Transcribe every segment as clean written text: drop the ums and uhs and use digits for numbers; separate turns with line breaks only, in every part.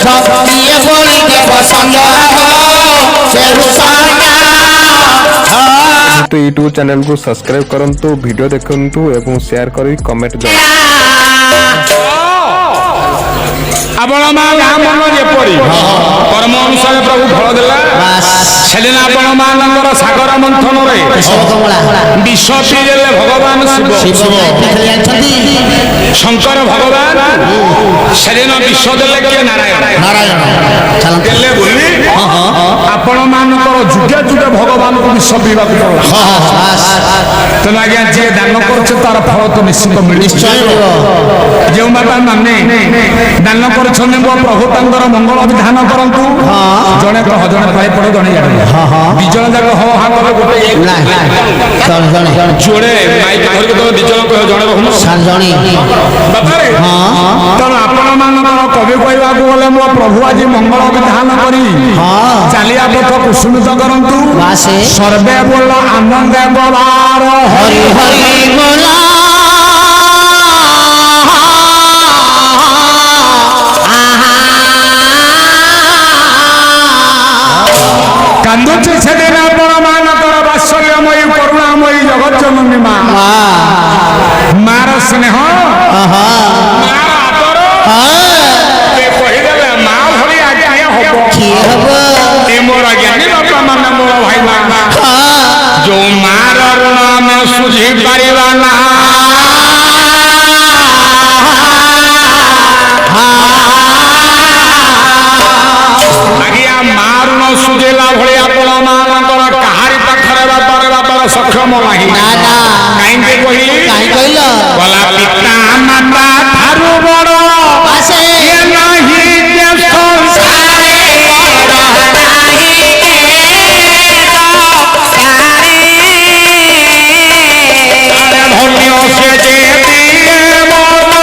सखिए बोली के पसंद
तो यूट्यूब चैनल को सब्सक्राइब करंतु वीडियो देखंतु एवं शेयर करी कमेंट जरूर
आपण मां गाम मन जेपरी कर्म अनुसार प्रभु फल देला सेदिन आपण मानकर सागर मंथन रे विष पीले भगवान शिव शंकर भगवान सेदिन विष देले के नारायण देले बोली आपण मानकर जुगे जुगे भगवान को विष पीवा तो आज्ञा जे दान करछ तार फल तो निश्चित निश्चय जो माता माने दान करछने वो प्रभु तांकर मंगल विधान करंतु जने कह जने पाई पड़े जने जाने दिजन जाक हो हा करे गोटे जोड़े माइक धर के तो दिजन कह जने हम सात जने बाबा रे तो आपण मानकर कवि कहवा को बोले मो प्रभु आज मंगल विधान करी चालिया पथ कुसुमित करंतु सर्वे बोल आनंद बोलार हरि हरि बोला कांदुची सेदिन आपण मानकर वात्सल्यमयी करुणामयी जगत जननी मां मार स्नेह मार आदर ते कहि देले मां भली आज्ञा हबो की हबो ए मोर ज्ञानी बापा माने मोर भाई मां जो मार ऋण में सुझी परिवा ना सुजेला भले आपण मानकर कहारी पाखरे बापर सक्षम नाही काई कहली बोला पिता माता थारु बड़ आसे नाही जे संसारे अरे धन्य से जे दिए मन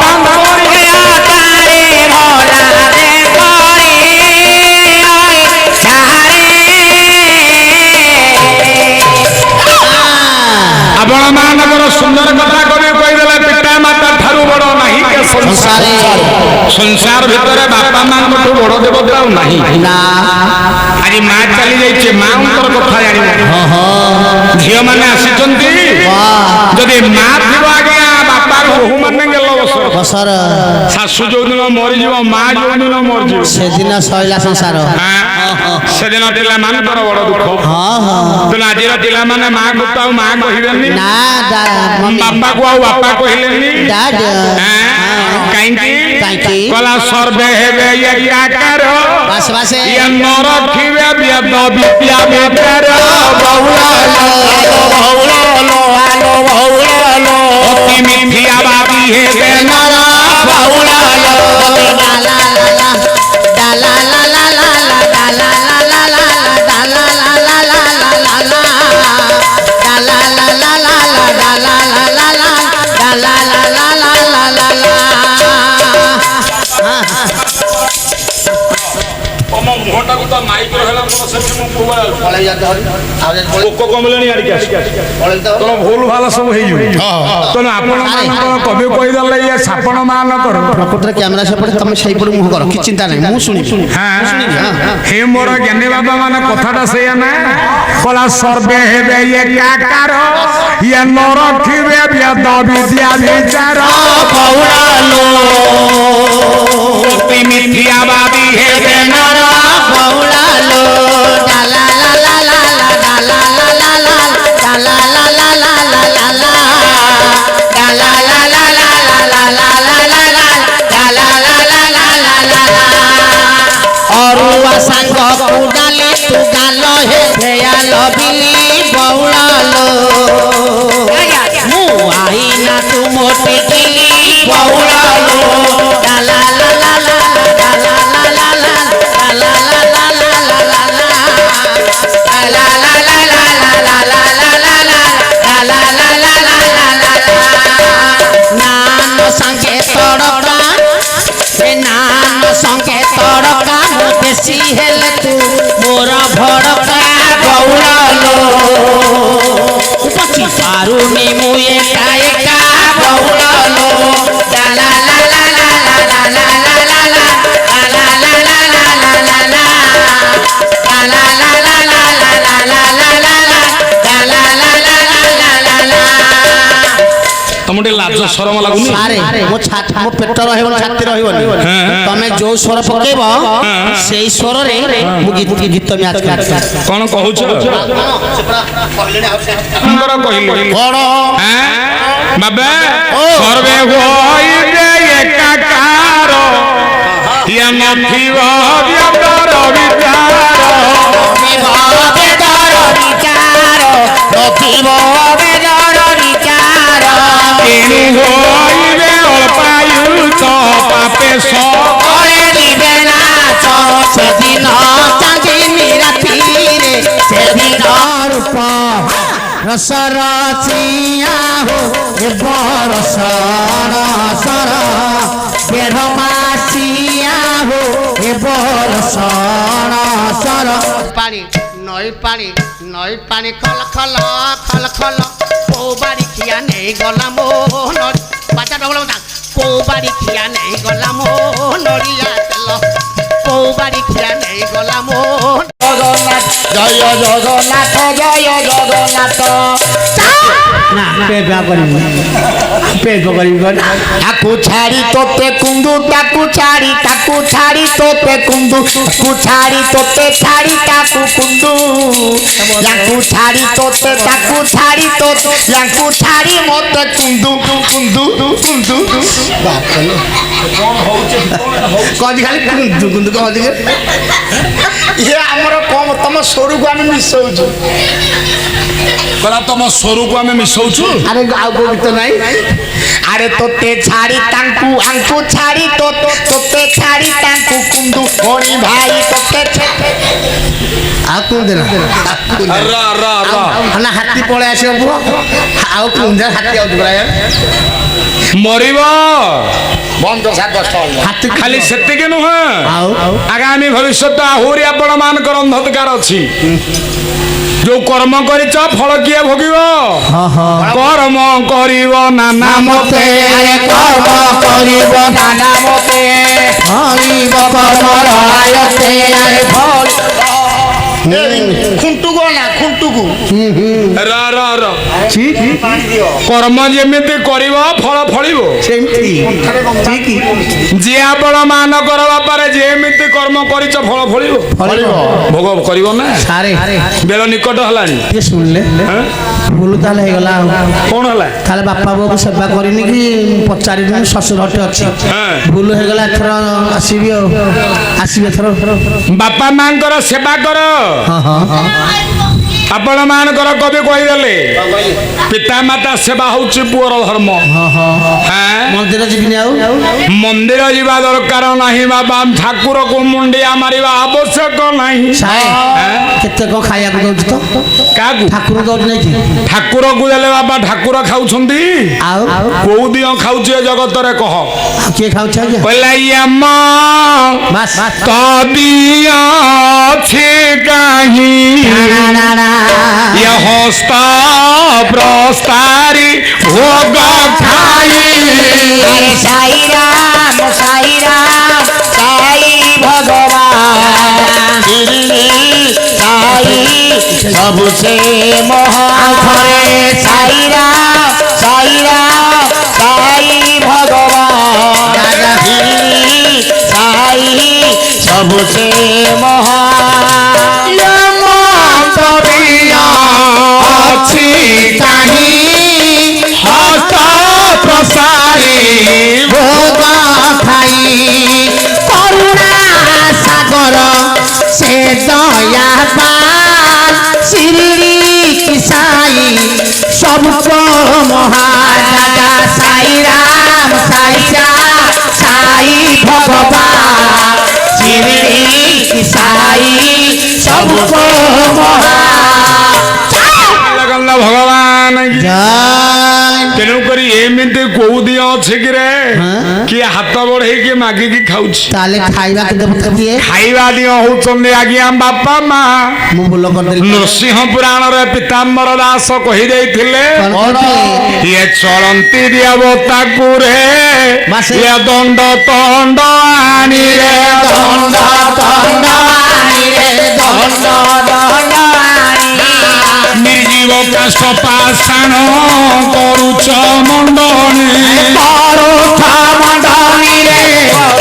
तंगरिया तारे भोला रे आपण मानकर सुंदर कथा कवि कहिदेला पिता माता ठारू बड़ नाही के संसार संसार भितरे बापा मां ठू बड़ देवता नाही ना आज मां चली जाइछे मांकर कथा जानि झियो माने आसीचंती जदि मां थिबो आज्ञा बापार बहु माने गेलो बसर सासु जो दिन मरि जीव मां जो दिन मरि जीव से दिन सइला संसार से दिन टिला मानकर बड़ दुख तो आजिर टिला माने मां को तो मां कहिबेनी ना बापा को बापा कहिलेनी काईकी कला सर्वे हेबे ये काकर बस बस ये नर खिबे वेद विद्या बेकर बहुला अति मिथ्यावादी हेबे नर बहुला मुहटा को तो माइक रहला तो से मु मोबाइल पळे जाते हरि कोको कमलेनी आडी के पळे तो भूल भाला सब हेई तो आपण मान कवि कहि दले ये सापण मान कर प्रकृति कैमरा से पड़े तुम सही पड़ मुह करो कि चिंता नहीं मु सुनी हां हे मोर ज्ञानी बाबा मान कथाटा से ना कला सर्वे हेबे ये काकार ये नर खिबे वेद विद्या विचार बहुलालो अति मिथ्यावादी हेबे नर बहुलालो डाला ला ला ला डाला ला ला ला डाला ला ला ला डाला ला ला ला ला डाला ला ला ला और संग कुडाले तू गालो हे दयाल बिली बहुलालो मु आई ना तू मोटे गिली बहुलालो डाला ला ला ला डाला ला ला ला डाला ला ला ला डाला ला ला ला डाला ला ला नाम संगे तोड़का से नाम संगे तोड़का देसी हेले तू मोरा भड़का बहुलालो पची पारुनी मुए कायका बहुलालो डाला ला ला ला
ତମକୁ ଟିକେ ଲାଜ ସରମ ଲାଗୁନି?
ଆରେ ମୋ ପେଟ ରହିବନି ଛାତି ରହିବନି ତମେ ଯୋଉ ସ୍ୱର ପକେଇବ ସେଇ ସ୍ୱରରେ ମୁଁ ଗୀତ ମ୍ୟାଚ୍ କରିବି।
କଣ କହୁଛ? କହିଲେ
କଣ
ବାବା ସର୍ବେ ହୋଇବେ ଏକାକାର ଇଏ ନଥିବ ବେଦର ବିଚାର ଏଣୁ ହୋଇବେ ଅଳ୍ପାୟୁଷ ପାପେ ସକଳେ
ଯିବେ ନାଚ ସେଦିନ ଚାନ୍ଦିନୀ ରାତିରେ ସେଦିନ ରୂପ ରସର ଚିଆ ହୋ ଏ ବରସର ସର ଦେଢ଼ ମାସିଆ ହୋ ଏ ବରସର ସର ନଈ ପାଣି ଖଲ ଖଲ ଖଲ ଖଲ କୋଉ ବାଡ଼ି ଖିଆ ନେଇ ଗଲା ମୋ ବାଜା ଡବଲ କୋଉ ବାଡ଼ି ଖିଆ ନେଇ ଗଲା ମୋ ନଡ଼ିଆ ତେଲ କୋଉ ବାଡ଼ି ଖିଆ ନେଇ ଗଲା ମୋ ଜୟ ଜଗନ୍ନାଥ ଜୟ ଜଗନ୍ନାଥ ତାକୁ ଛାଡ଼ି ତୋତେ କୁନ୍ଦୁ ତାକୁ ଛାଡ଼ି ତୋତେ କୁନ୍ଦୁ ତାକୁ ଛାଡ଼ି ତୋତେ ଛାଡ଼ି ତାକୁ କୁନ୍ଦୁ ୟାଙ୍କୁ ଛାଡ଼ି ତୋତେ ତାକୁ ଛାଡ଼ି ତୋତେ ୟାଙ୍କୁ ଛାଡ଼ି ମତେ କୁନ୍ଦୁ କୁନ୍ଦୁ କୁନ୍ଦୁ କହନ୍ତି ଖାଲି କୁନ୍ଦୁ କୁନ୍ଦୁ କହନ୍ତି ଇଏ ଆମର କମ ତମ ସ୍ୱରକୁ ଆମେ ମିଶଉଛୁ
କହିଲା ତମ ସ୍ୱରକୁ ଆମେ ମିଶଉଛୁ।
ଆରେ ଆଉ କୋଉ ଗୀତ ନାହିଁ ଆରେ ତୋତେ ଛାଡ଼ି ତାଙ୍କୁ ଆଙ୍କୁ ଛାଡ଼ି ତୋତେ ଛାଡ଼ି ତାଙ୍କୁ କୁନ୍ଦୁ ଭଣି ଭାଇ ତୋତେ ଆଉ କୁନ୍ଦେ ନା ହାତୀ ପଳେଇ ଆସିବ ପୁଅ ଆଉ କୁନ୍ଦେ ହାତୀ ଆଉଛୁ
ମରିବ
ହାତୀ
ଖାଲି ସେତିକି ନୁହେଁ
ଆଉ
ଆଗାମୀ ଭବିଷ୍ୟତ ଆହୁରି ଆପଣ ମାନଙ୍କର ଅନ୍ଧକାର ଅଛି। ଯୋଉ କର୍ମ କରିଛ ଫଳ କିଏ ଭୋଗିବ? କର୍ମ କରିବ ନାନା ମତେ
କର୍ମ କରିବ ନାନା ମତେ ହରିବ କର୍ମର ଆୟତେ ଖୁଣ୍ଟୁକୁ ନା ଖୁଣ୍ଟୁକୁ
କର୍ମ ଯେମିତି କରିବ ଫଳ ଫଳିବ
ସେମିତି
ଯିଏ ଆପଣ ମାନଙ୍କର ବାପାରେ ଯେମିତି କର୍ମ କରିଛ ଫଳ ଫଳିବ ଭୋଗ କରିବ ନା। ବେଳ ନିକଟ ହେଲାଣି
ଶୁଣିଲେ ଭୁଲ ତାହେଲେ ହେଇଗଲା
କଣ ହେଲା?
ତାହେଲେ ବାପା ବୋଉକୁ ସେବା କରିନି କି ପଚାରିନି ଶ୍ୱଶୁର ଘଟେ ଅଛି ଭୁଲ ହେଇଗଲା ଏଥର ଆସିବି ଆଉ ଆସିବି ଏଥର
ବାପା ମାଙ୍କର ସେବା କର। ଆପଣ ମାନଙ୍କର କବି କହିଦେଲେ ପିତା ମାତା ସେବା ହଉଛି ପୁଅର ଧର୍ମ।
ମନ୍ଦିର ଯିବିନି ଆଉ
ମନ୍ଦିର ଯିବା ଦରକାର ନାହିଁ ବାବା ଠାକୁରକୁ ମୁଣ୍ଡିଆ ମାରିବା ଆବଶ୍ୟକ ନାହିଁ।
କେତେ କଣ ଖାଇବାକୁ ଦଉଛି ତ
କାହାକୁ?
ଠାକୁର ଦଉଛି ନାଇଁ କି?
ଠାକୁରକୁ ଦେଲେ ବାବା ଠାକୁର ଖାଉଛନ୍ତି
ଆଉ
କୋଉ ଦିନ ଖାଉଛି ଏ ଜଗତରେ କହ?
କିଏ ଖାଉଛି ଆଜ୍ଞା?
କହିଲା ଅଛି କାହିଁ ହସ୍ତ ପ୍ରସ୍ତାରି ଭୋଗ ଖାଇ
ସାଇ ରାମ ସାଇ ଭଗବାନ ସାଇ ସବୁ ସେ ମହାଘରେ ସାଇ ଭଗବାନ ସାଇ ସବୁ ସେ ମହା
ଅଛି କାହିଁ ହସ୍ତ ପ୍ରସାରି
ଭୋଗ ଖାଇ କରୁଣା ସାଗର ସେ ଦୟାବାନ ଶିରିଡ଼ି କି ସାଇ ସବୁ ମହାରାଜା ସାଇ ରାମ ସାଇ ଭଗବାନ ଶିରିଡ଼ି କି ସାଇ ସବୁ
ଭଗବାନ ତେଣୁକରି ଏମିତି କୋଉ ଦିନ ଅଛି କି ରେ କିଏ ହାତ ବଢେଇକି ମାଗିକି ଖାଉଛି?
ତାହେଲେ ଖାଇବା
ଖାଇବା ଦିନ ହଉଛନ୍ତି ଆଜ୍ଞା ବାପା ମା।
ମୁଁ ଭୁଲ କରିଦେଲି।
ନୃସିଂହ ପୁରାଣରେ ପୀତାମ୍ବର ଦାସ କହି ଦେଇଥିଲେ ଇଏ ଚଳନ୍ତି ଦେବତାକୁ ରେ ଇଏ ଦଣ୍ଡ ତଣ୍ଡ ଆଣିରେ ଦଣ୍ଡ ତଣ୍ଡ ଆଣିରେ ଦଣ୍ଡ ନିର୍ଜୀବ ଦୈବ କାଷ୍ଟ ପାଷାଣ କରୁଛ ମଣ୍ଡଣୀ
କରୁଛ ମଣ୍ଡନୀରେ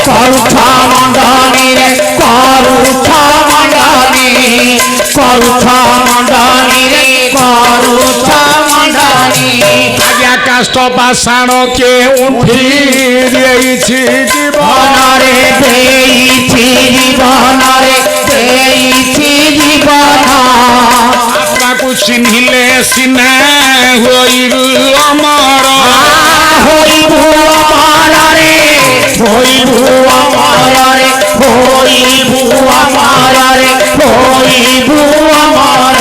କରୁଛ ମଣ୍ଡନୀରେ କରୁଛ ମଣ୍ଡନୀ କରୁଛ ମଣ୍ଡନୀରେ କରୁଛ ମଣ୍ଡନୀ
ଆଜ୍ଞା କାଷ୍ଟ ପାଷାଣ କେଉଁଠି ଦେଇଛି
ଜୀବନରେ ଦେଇଛି ଜୀବନରେ ଦେଇଛି ଜୀବନ
ଆତ୍ମାକୁ ଚିହ୍ନିଲେ ସିନା ହୋଇବୁ ଅମର
ହୋଇବୁ ଅମରରେ ହୋଇବୁ ଅମରରେ ହୋଇବୁ ଅମରରେ ହୋଇବୁ ଅମର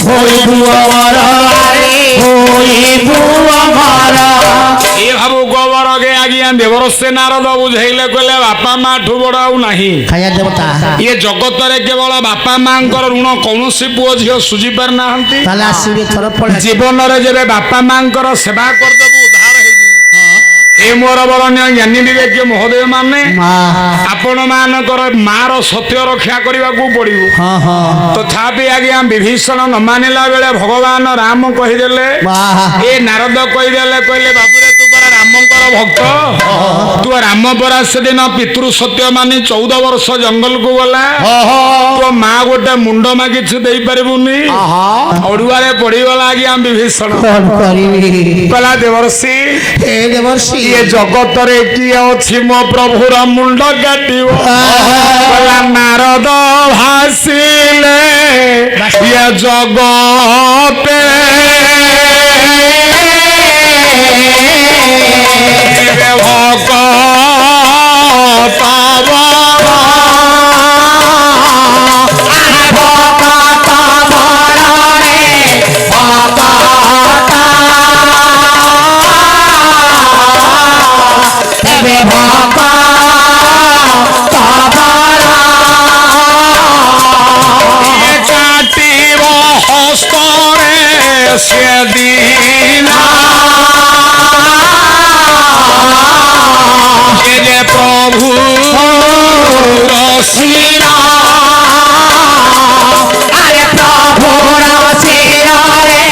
ହୋଇବୁ ଅମରରେ ହୋଇବୁ ଅମର
ଏ ଭାବୁ ଗୋବର गे आज्ञा देवर से नारद बुझेले कहले बापा माँ ठू बड़ आउ नाही
खाया देवता
ये जगत रे केवल बापा माँ ऋण कौन पुओ झील सुझी पार ना
ताले आसीबे थोर पड़े
जीवन रे जेबे बापा माँ सेवा करदेबू उद्धार हेबू ए मोर बरण्य ज्ञानी विवेक महोदय माने आपण मानकर मार सत्य रक्षा करने को पड़ो तथापि आज्ञा विभीषण न मानिला बेले भगवान राम कहीदेले ए नारद कहीदेले कहले बाबूरे तू परा रामकर भक्त तू राम परा से दिन पितृ सत्य मानी 14 वर्ष जंगल को गला तो माँ गोटे मुंड मा किछु देई परिबुनी अड़ुआरे पड़ीगला आज्ञा विभीषण कहला देवर्षि
ए देवर्षि
ये जगत रे किए अछि मो प्रभुर मुंड काटिबो कहला नारद भासिले ये जगते भक्त सेदिना जे प्रभु रसीना
अरे प्रभु रसीना रे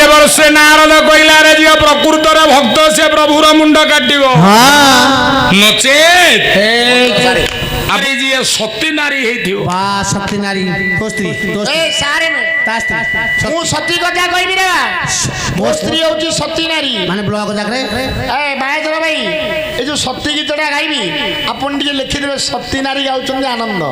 प्रभु
से नारद कहला रे जी प्रकृत भक्त से प्रभुर मुंड काटिबो नचेत अरे जी सती नारी हेथियो
वाह सती नारी तो स्त्री
ए सारे
ता स्त्री
मु सती कथा कहबी रे मो स्त्री होची सती नारी
माने ब्लॉक जाकरे
ए बायजरा भाई ए जो सती गीतटा गाइबी आपण टिके लिखि देबे सती नारी गाउचंदी आनंद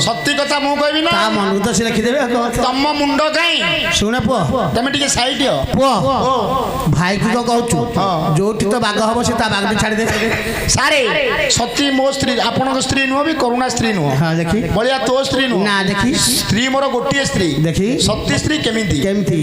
सती कथा मु कहबी ना
ता मन तो से लिखि देबे
तम मुंड काई
सुने पो
तमे टिके साइड हो
पो भाई को कहूचु जोठी तो बाग हबो से ता बाग भी छाड़ी दे
सारे सती मो स्त्री आपन स्त्री नुह भी करुणा स्त्री नुह
हां देखी
बलिया तो स्त्री नुह
ना देखी
स्त्री मोर गोटिए स्त्री
देखी
सती स्त्री केमिति